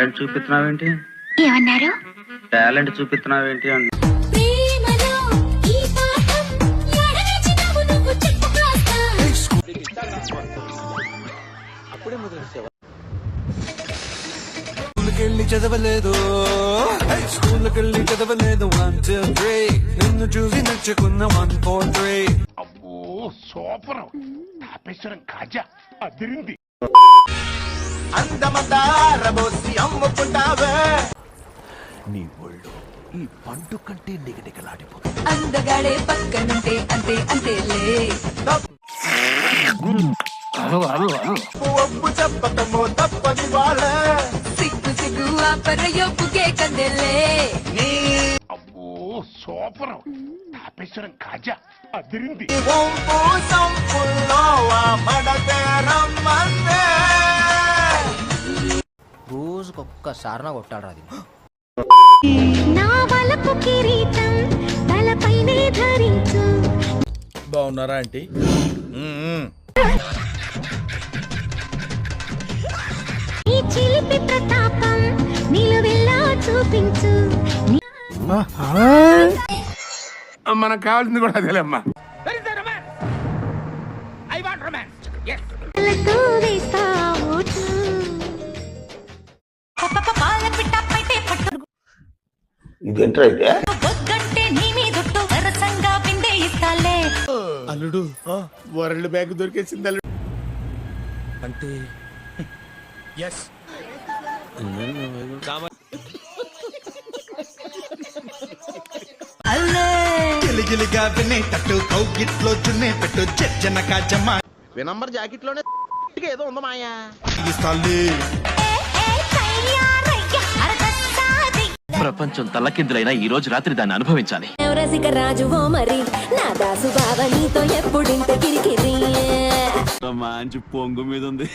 Talent చూపిస్తున్నావేంటి? ఏమన్నారు? Talent చూపిస్తున్నావేంటి అన్న. స్కూల్కెళ్ళి చదవలేదు, స్కూల్కెళ్ళి చదవలేదు. 1 2 3 నిన్ను చూసి నచ్చుకున్న 1 4 3. అబ్బో సూపర్, తాపేశ్వరం కాజా అదిరింది. అందమందారబోసి అమ్ముకుంటావే నీ ఒళ్ళు ఈ పండు కంటే నిగనిగలాడిపోతుంది. అందగాడే పక్కనుంటే అంతే అంతేలే. ఒప్పు చెప్పటమో తప్పని వాళ్ళే, సిగ్గు సిగ్గు ఆపరయొప్పుకే కందెలే. అబ్బో సూపర్, తాపేశ్వరం కాజా అదిరింది. ఒంపు సంపుల్లో మడతేరమ్మందే. రోజుకొక్కసారి నా కొట్టాడు అది. నా వలపు కిరీటం తలపైనే ధరించు. బాగున్నారా ఆంటీ? ఈ చిలిపి ప్రతాపం నిలువెల్లా చూపించు. మనకు కావాల్సింది కూడా అదేలేమ్మా. కళ్ళతో వేస్తా ఓటు. పాల పిట్ట పైటే పట్టు ఇదేంట్రా ఇదే? బొగ్గంటే నీ మీదొట్టు వరసంగా పిండే ఇస్తాలే. అల్లుడు వరల్డ్ బ్యాంక్ దొరికేసింది అల్లుడు. అంటే ఎస్ గిలిగిలిగా వినేటట్టు కౌగిట్లో చున్నే పెట్టు చెచ్చన కాచమ్మ. వినంబర్ జాకెట్ లోనే ఏదో ఉందా మాయా? ప్రపంచం తల్లకిందులైనా ఈ రోజు రాత్రి దాన్ని అనుభవించాలి. రసిక రాజువో మరి నా దాసు బావ నీతో ఎప్పుడింత కిరికిరి. మంచి పొంగు మీద ఉంది.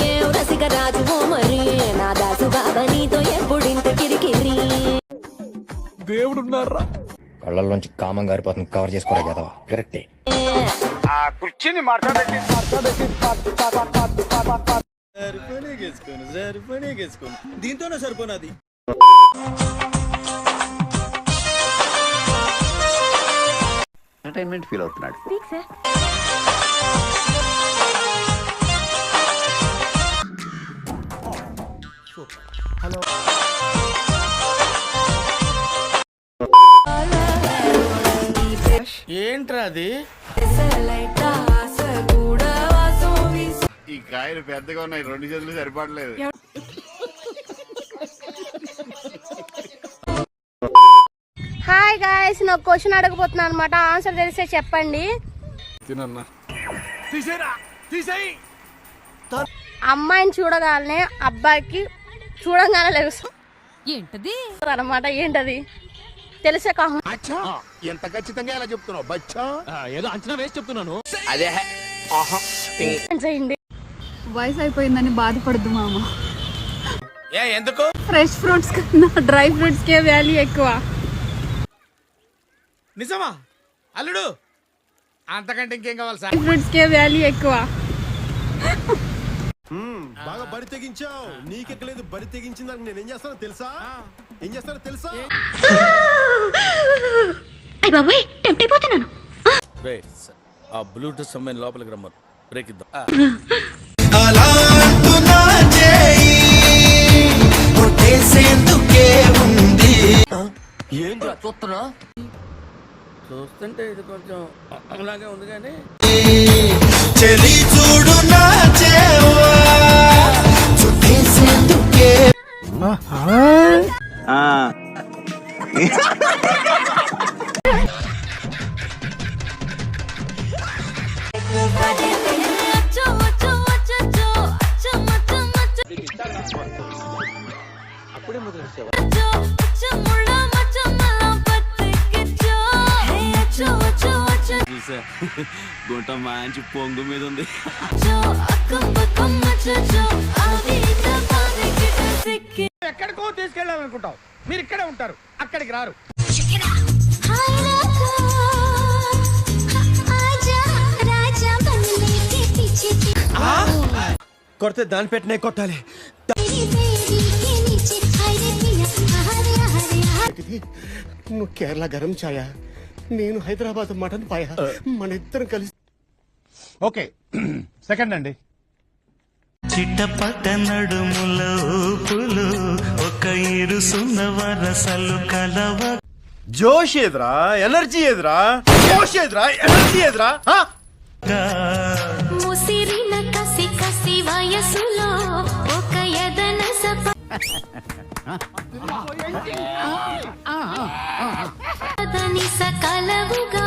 ఏం రసిక రాజువో మరి నా దాసు బావ నీతో ఎప్పుడింత కిరికిరి. దేవుడున్నారా? కళ్ళల్లోంచి కామం గారిపోతుంది, కవర్ చేసుకోరా కదా. కరెక్టే. సరిపోనేసుకోను దీంతోనే సరిపోనాది. ఎంటర్టైన్మెంట్ ఫీల్ అవుతున్నాడు. హలో ఏంట్రా అది? ఈ కాయలు పెద్దగా ఉన్నాయి, 2 చేతులు సరిపడలేదు. హాయ్ గాయ్స్, నాకు క్వశ్చన్ అడగబోతున్నాను అనమాట. ఆన్సర్ తెలిస్తే చెప్పండి. తినన్నా అమ్మాయిని చూడగానే అబ్బాయికి చూడగానే తెలుసు ఏంటది అనమాట. ఏంటది తెలిసే కాహు. ఎంత ఖచ్చితంగా ఎలా చెప్తున్నావు బచ్చా? ఏదో అంచనా వేసి చెప్తున్నాను. అదే చేయండి. వయసు అయిపోయిందని బాధపడద్దు మామ. ఎందుకు? ఫ్రెష్ ఫ్రూట్స్ కన్నా డ్రై ఫ్రూట్స్ కే వాల్యూ ఎక్కువ. నిజమా అల్లుడు? అంతకంటే ఇంకేం కావాలి సార్? ఫ్రూట్స్ కే వాల్యూ ఎక్కువ. బాగా బరి తెగించావు. నీకెక్కలేదు, బరి తెగించింది. నేను ఏం చేస్తానో తెలుసా? ఏం చేస్తానో తెలుసా? అయ్య బాబోయ్, టెంప్ట్ అయిపోతున్నాను. ఆ బ్లూటూత్ సంబంధం లోపలికి రమ్మను, బ్రేక్ ఇద్దాం. ఏంట్రా చూస్తున్నా? చూస్తుంటే ఇది కొంచెం అలాగే ఉంది కానీ చూడు నా అప్పుడే మొదలు గుంట మంచి పొంగు మీద ఉంది. ఎక్కడికో తీసుకెళ్ళాలనుకుంటావు, మీరు ఇక్కడే ఉంటారు, అక్కడికి రారు. కొడితే దాని పెట్టినే కొట్టాలి. చెల్లి నువ్వు కేరళ గరం ఛాయ, నేను హైదరాబాద్ మటన్ పాయ, మన ఇద్దరం కలిసి. ఓకే సెకండ్ అండి. చిట్టపట నడుముల ఊపులు ఒక ఇరుసున్న వరసలు కలవ. జోష్ ఏదిరా, ఎనర్జీ ఏదిరా, జోష్ ఏదిరా, ఎనర్జీ ఏదిరా. ముసిరిన కసి కసి వయసులో ఒక యదన సకలవుగా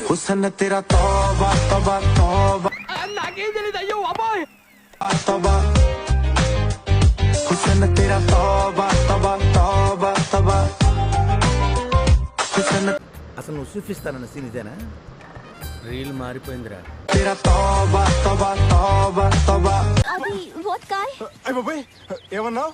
హుసన్ తెరా తోబా తోబా తోబా, తోబా హుసన్ తెరా తోబా తోబా తోబా తోబా హుసన్. అసలు నువ్వు చూపిస్తానన్న సీన్ ఇదేనా? రీల్ మారిపోయిందిరా. తెరా తోబా తోబా తోబా తోబా. అది వోడ్కా. ఏమన్నావు?